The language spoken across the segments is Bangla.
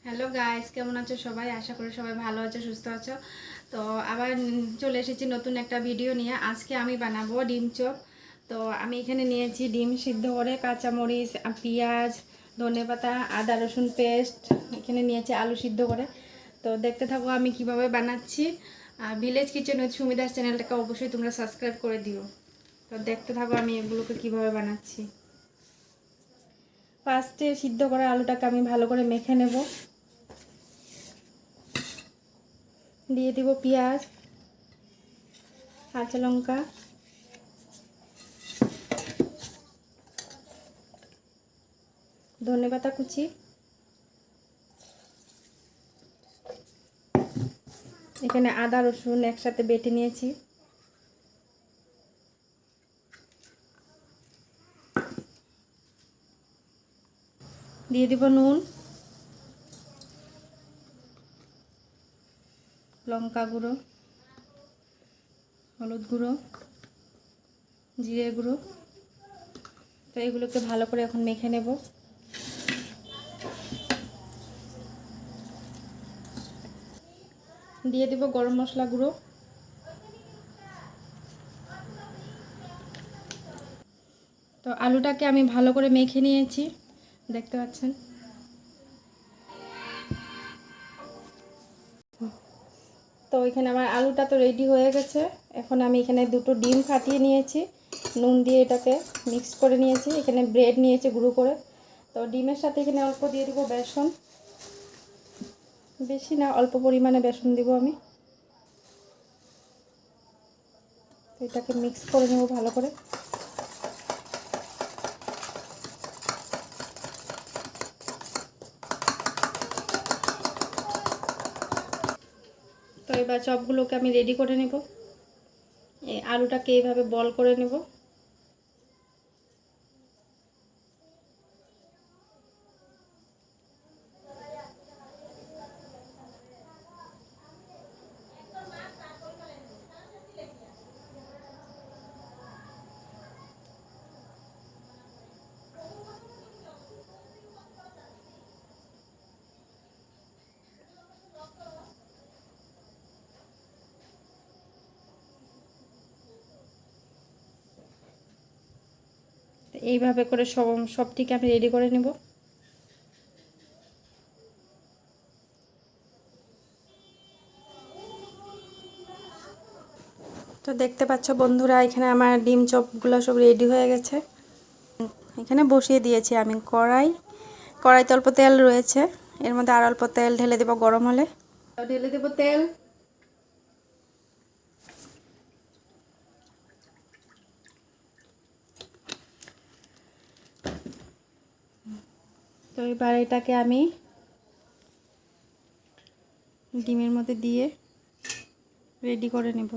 হ্যালো গাইস, কেমন আছো সবাই? আশা করি সবাই ভালো আছো, সুস্থ আছো। তো আবার চলে এসেছি নতুন একটা ভিডিও নিয়ে। আজকে আমি বানাবো ডিম চপ। তো আমি এখানে নিয়েছি ডিম সিদ্ধ করে, কাঁচামরিচ, পেঁয়াজ, ধনেপাতা, আদা রসুন পেস্ট, এখানে নিয়েছি আলু সিদ্ধ করে। তো দেখতে থাকো আমি কিভাবে বানাচ্ছি। আর ভিলেজ কিচেন উইথ সুমিদাস চ্যানেলটাকে অবশ্যই তোমরা সাবস্ক্রাইব করে দিও। তো দেখতে থাকো আমি এগুলোকে কিভাবে বানাচ্ছি। ফার্স্টে সিদ্ধ করা আলুটাকে আমি ভালো করে মেখে নেব। দিয়ে দিব পেঁয়াজ, কাঁচা লঙ্কা, ধনেপাতা কুচি, এখানে আদা রসুন একসাথে বেটে নিয়েছি, দিয়ে দিব নুন, লঙ্কা গুঁড়ো, হলুদ গুঁড়ো, জিরে গুঁড়ো। তো এগুলোকে ভালো করে এখন মেখে নেব। দিয়ে দিব গরম মশলা গুঁড়ো। তো আলুটাকে আমি ভালো করে মেখে নিয়েছি, দেখতে পাচ্ছেন। তো এখানে আমার আলুটা তো রেডি হয়ে গেছে। এখন আমি এখানে দুটো ডিম ফাটিয়ে নিয়েছি, নুন দিয়ে এটাকে মিক্স করে নিয়েছি। এখানে ব্রেড নিয়েছি গুঁড়ো করে। তো ডিমের সাথে এখানে অল্প দিয়ে দিব বেসন, বেশি না, অল্প পরিমাণে বেসন দিব আমি। এটাকে মিক্স করে নেব ভালো করে। তো এবার চপগুলোকে আমি রেডি করে নেব। এই আলুটাকে এইভাবে বল করে নেব। এইভাবে করে সবটিকে আমি রেডি করে নেব। তো দেখতে পাচ্ছ বন্ধুরা, এখানে আমার ডিম চপগুলো সব রেডি হয়ে গেছে। এখানে বসিয়ে দিয়েছি আমি কড়াইতে অল্প তেল রয়েছে, এর মধ্যে আর অল্প তেল ঢেলে দেব। গরম হলে ঢেলে দেব তেল। তো এবার এটাকে আমি ডিমের মধ্যে দিয়ে রেডি করে নেব।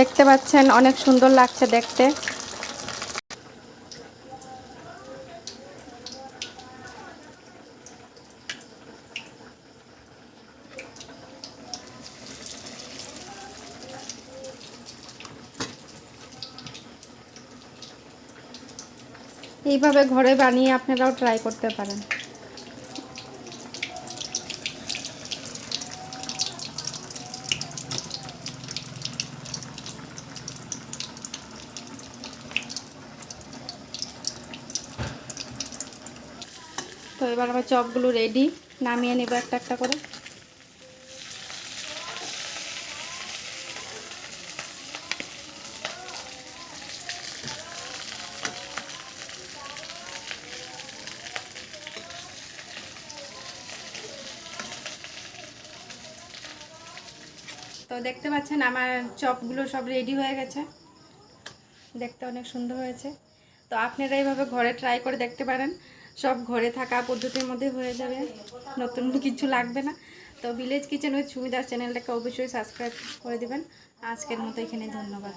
দেখতে পাচ্ছেন অনেক সুন্দর লাগছে দেখতে। এইভাবে ঘরে বানিয়ে আপনারাও ট্রাই করতে পারেন। তো এবার আমার চপগুলো রেডি, নামিয়ে নেব একটা একটা করে। তো দেখতে পাচ্ছেন আমার চপগুলো সব রেডি হয়ে গেছে, দেখতে অনেক সুন্দর হয়েছে। তো আপনারা এইভাবে ঘরে ট্রাই করে দেখতে পারেন, সব ঘরে থাকা পদ্ধতির মধ্যে হয়ে যাবে, নতুন কিছু লাগবে না। তো ভিলেজ কিচেন উইথ সুমিদাস চ্যানেলটাকে অবশ্যই সাবস্ক্রাইব করে দিবেন। আজকের মতো এখানে ধন্যবাদ।